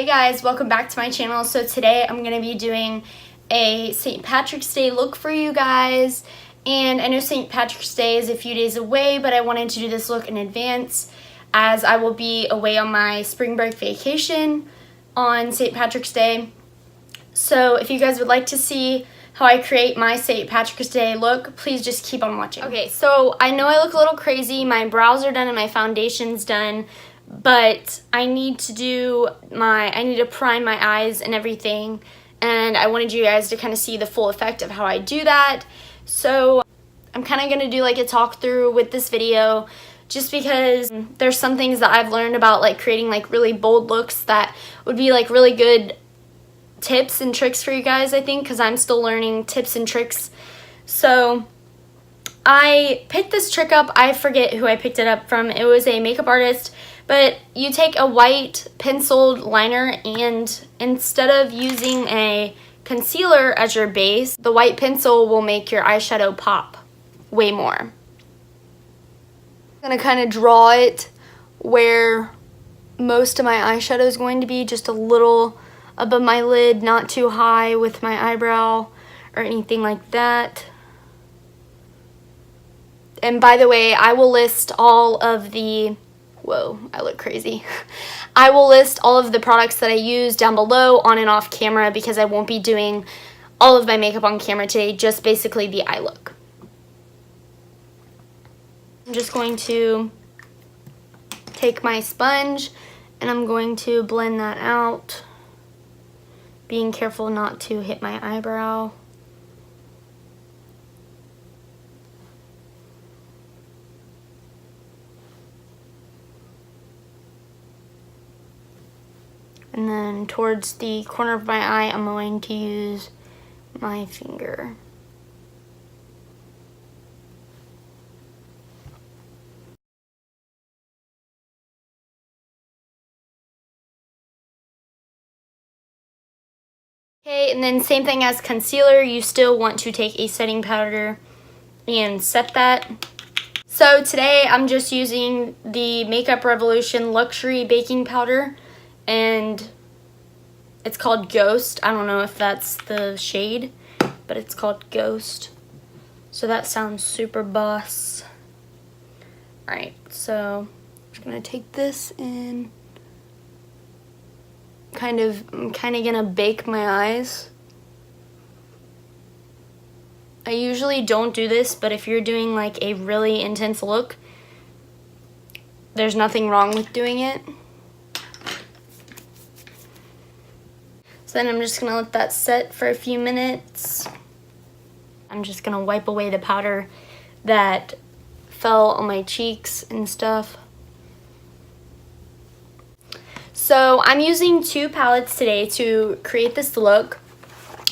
guys, welcome back to my channel. So today I'm going to be doing a St. Patrick's Day look for you guys. And I know St. Patrick's Day is a few days away, but I wanted to do this look in advance as I will be away on my spring break vacation on St. Patrick's Day. So if you guys would like to see how I create my St. Patrick's Day look, please just keep on watching. Okay, so I know I look a little crazy. My brows are done and my foundation's done, but I need to prime my eyes and everything, and I wanted you guys to kind of see the full effect of how I do that. So I'm kind of going to do like a talk through with this video, just because there's some things that I've learned about like creating like really bold looks that would be like really good tips and tricks for you guys, I think, because I'm still learning tips and tricks. So I picked this trick up. I forget who I picked it up from. It was a makeup artist, but you take a white penciled liner, and instead of using a concealer as your base, the white pencil will make your eyeshadow pop way more. I'm gonna kind of draw it where most of my eyeshadow is going to be, just a little above my lid, not too high with my eyebrow or anything like that. And by the way, I will list all of the, whoa, I look crazy. I will list all of the products that I use down below on and off camera, because I won't be doing all of my makeup on camera today, just basically the eye look. I'm just going to take my sponge and I'm going to blend that out, being careful not to hit my eyebrow. And then towards the corner of my eye, I'm going to use my finger. Okay, and then same thing as concealer, you still want to take a setting powder and set that. So today I'm just using the Makeup Revolution Luxury Baking Powder, and it's called Ghost. I don't know if that's the shade, but it's called Ghost. So that sounds super boss. Alright, so I'm just gonna take this and I'm kind of gonna bake my eyes. I usually don't do this, but if you're doing like a really intense look, there's nothing wrong with doing it. So then I'm just gonna let that set for a few minutes. I'm just gonna wipe away the powder that fell on my cheeks and stuff. So I'm using two palettes today to create this look.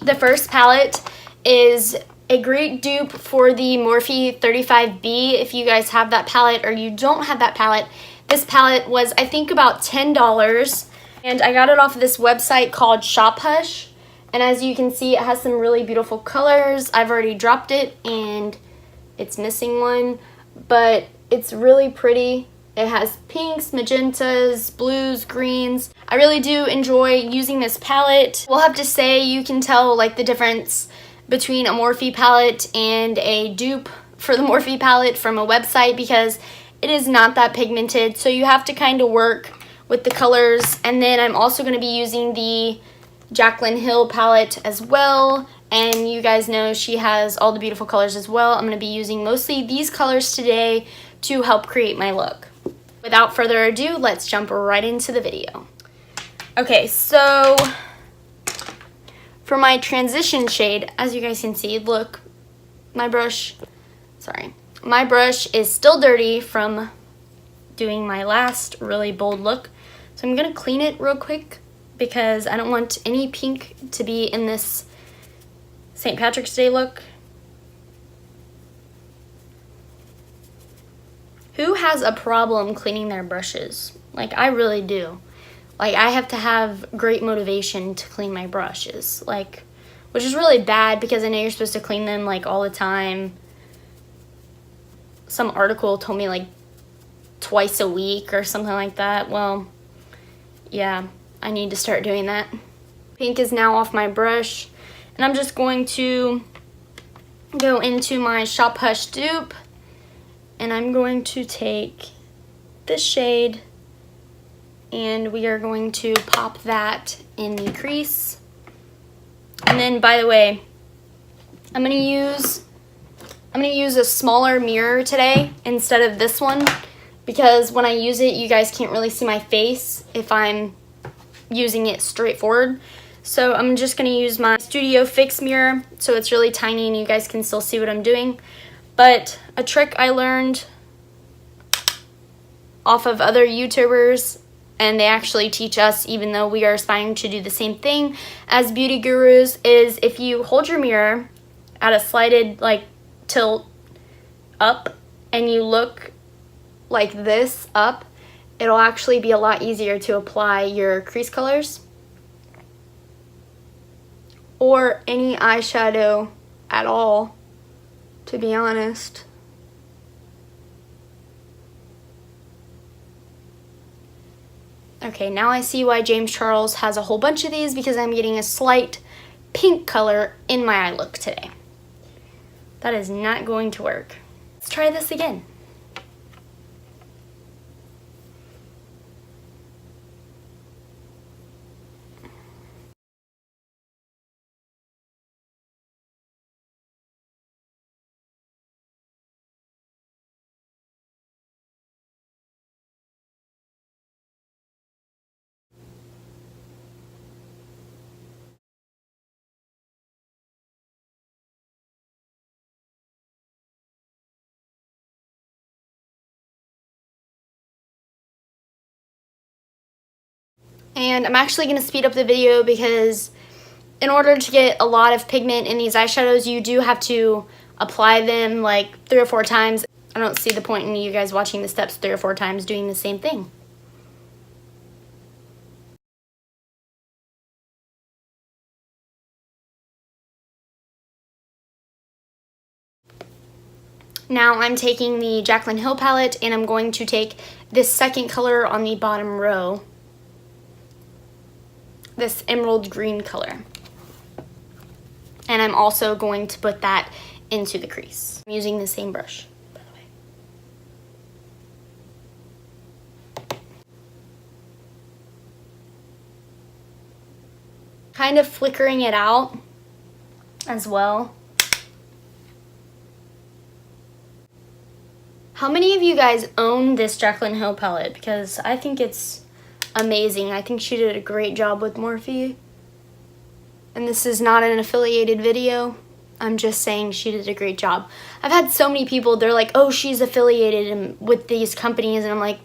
The first palette is a great dupe for the Morphe 35B. If you guys have that palette or you don't have that palette, this palette was, I think, about $10. And I got it off of this website called Shop Hush. And as you can see, it has some really beautiful colors. I've already dropped it and it's missing one, but it's really pretty. It has pinks, magentas, blues, greens. I really do enjoy using this palette. We'll have to say you can tell like the difference between a Morphe palette and a dupe for the Morphe palette from a website, because it is not that pigmented. So you have to kind of work with the colors. And then I'm also going to be using the Jaclyn Hill palette as well. And you guys know she has all the beautiful colors as well. I'm going to be using mostly these colors today to help create my look. Without further ado, let's jump right into the video. Okay, so for my transition shade, as you guys can see, look, my brush is still dirty from doing my last really bold look. So I'm gonna clean it real quick because I don't want any pink to be in this St. Patrick's Day look. Who has a problem cleaning their brushes? Like, I really do. Like, I have to have great motivation to clean my brushes, like, which is really bad because I know you're supposed to clean them like all the time. Some article told me like twice a week or something like that. Well, yeah, I need to start doing that. Pink is now off my brush, and I'm just going to go into my Shop Hush dupe, and I'm going to take this shade, and we are going to pop that in the crease. And then, by the way, I'm gonna use a smaller mirror today instead of this one, because when I use it, you guys can't really see my face if I'm using it straightforward. So I'm just gonna use my Studio Fix mirror, so it's really tiny and you guys can still see what I'm doing. But a trick I learned off of other YouTubers, and they actually teach us even though we are aspiring to do the same thing as beauty gurus, is if you hold your mirror at a slighted like tilt up and you look like this up, it'll actually be a lot easier to apply your crease colors or any eyeshadow at all, to be honest. Okay, now I see why James Charles has a whole bunch of these, because I'm getting a slight pink color in my eye look today. That is not going to work. Let's try this again. And I'm actually going to speed up the video because in order to get a lot of pigment in these eyeshadows, you do have to apply them like 3 or 4 times. I don't see the point in you guys watching the steps 3 or 4 times doing the same thing. Now I'm taking the Jaclyn Hill palette and I'm going to take this second color on the bottom row, this emerald green color. And I'm also going to put that into the crease. I'm using the same brush, by the way. Kind of flickering it out as well. How many of you guys own this Jaclyn Hill palette? Because I think it's amazing. I think she did a great job with Morphe. And this is not an affiliated video. I'm just saying she did a great job. I've had so many people, they're like, oh, she's affiliated with these companies. And I'm like,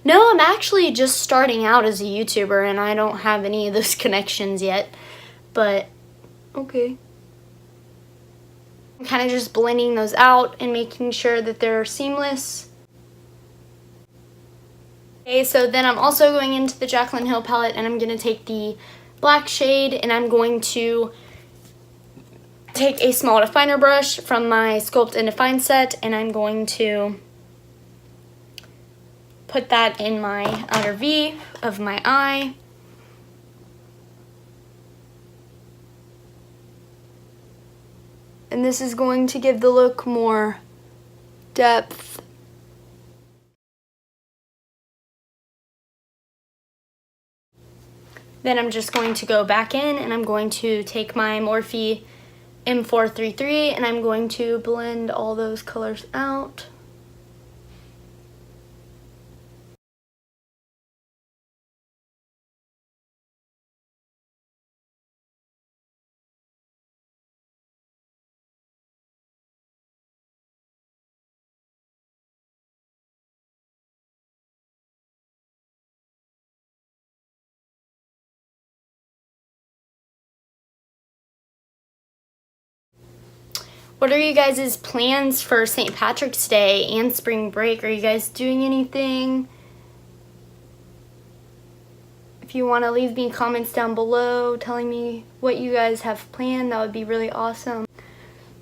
no, I'm actually just starting out as a YouTuber and I don't have any of those connections yet. But, okay. I'm kind of just blending those out and making sure that they're seamless. Okay, so then I'm also going into the Jaclyn Hill palette and I'm going to take the black shade and I'm going to take a small definer brush from my Sculpt and Define set and I'm going to put that in my outer V of my eye. And this is going to give the look more depth. Then I'm just going to go back in and I'm going to take my Morphe M433 and I'm going to blend all those colors out. What are you guys' plans for St. Patrick's Day and spring break? Are you guys doing anything? If you want to leave me comments down below telling me what you guys have planned, that would be really awesome.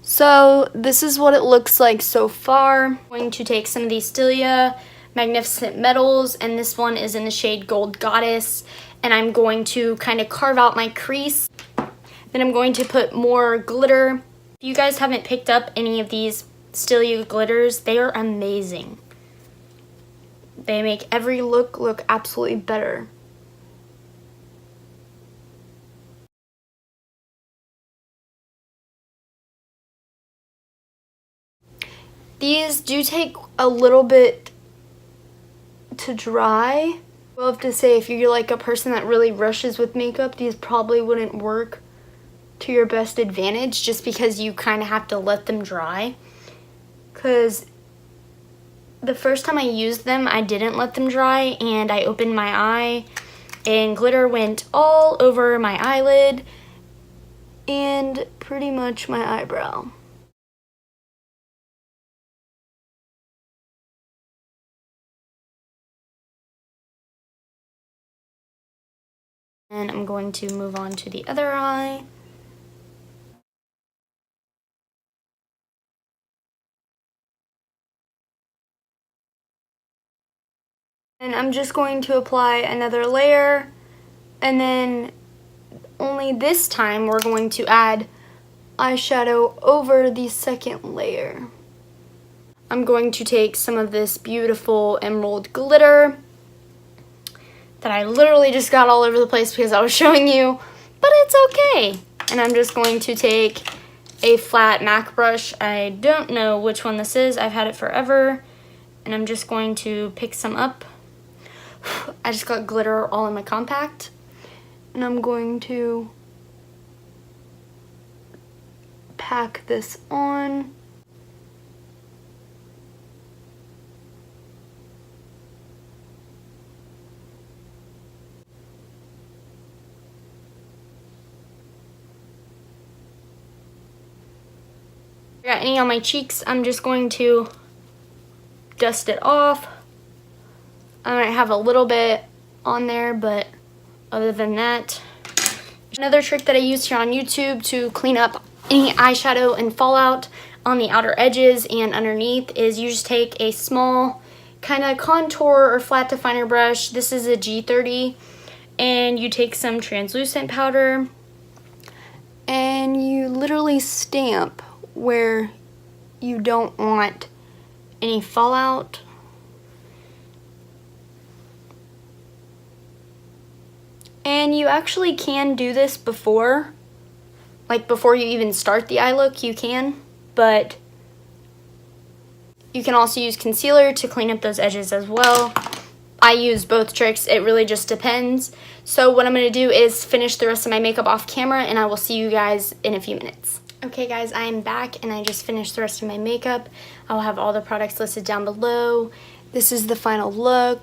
So this is what it looks like so far. I'm going to take some of these Stila Magnificent Metals, and this one is in the shade Gold Goddess. and I'm going to kind of carve out my crease. Then I'm going to put more glitter. If you guys haven't picked up any of these Still You glitters, they are amazing. They make every look absolutely better. These do take a little bit to dry. I'll have to say, if you're like a person that really rushes with makeup, these probably wouldn't work to your best advantage, just because you kind of have to let them dry. Because the first time I used them, I didn't let them dry, and I opened my eye and glitter went all over my eyelid and pretty much my eyebrow. And I'm going to move on to the other eye. And I'm just going to apply another layer, and then only this time we're going to add eyeshadow over the second layer. I'm going to take some of this beautiful emerald glitter that I literally just got all over the place because I was showing you, but it's okay. And I'm just going to take a flat MAC brush. I don't know which one this is. I've had it forever. And I'm just going to pick some up. I just got glitter all in my compact. And I'm going to pack this on. Got any on my cheeks, I'm just going to dust it off. I might have a little bit on there, but other than that. Another trick that I use here on YouTube to clean up any eyeshadow and fallout on the outer edges and underneath is you just take a small kind of contour or flat definer brush. This is a G30, and you take some translucent powder and you literally stamp where you don't want any fallout. And you actually can do this before you even start the eye look, you can, but you can also use concealer to clean up those edges as well. I use both tricks, it really just depends. So what I'm going to do is finish the rest of my makeup off camera, and I will see you guys in a few minutes. Okay guys, I am back and I just finished the rest of my makeup. I'll have all the products listed down below. This is the final look.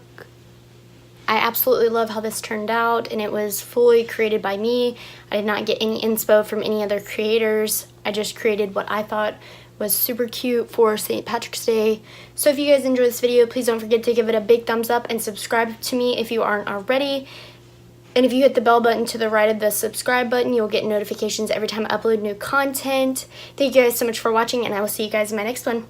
I absolutely love how this turned out, and it was fully created by me. I did not get any inspo from any other creators. I just created what I thought was super cute for St. Patrick's Day. So if you guys enjoyed this video, please don't forget to give it a big thumbs up and subscribe to me if you aren't already. And if you hit the bell button to the right of the subscribe button, you'll get notifications every time I upload new content. Thank you guys so much for watching, and I will see you guys in my next one.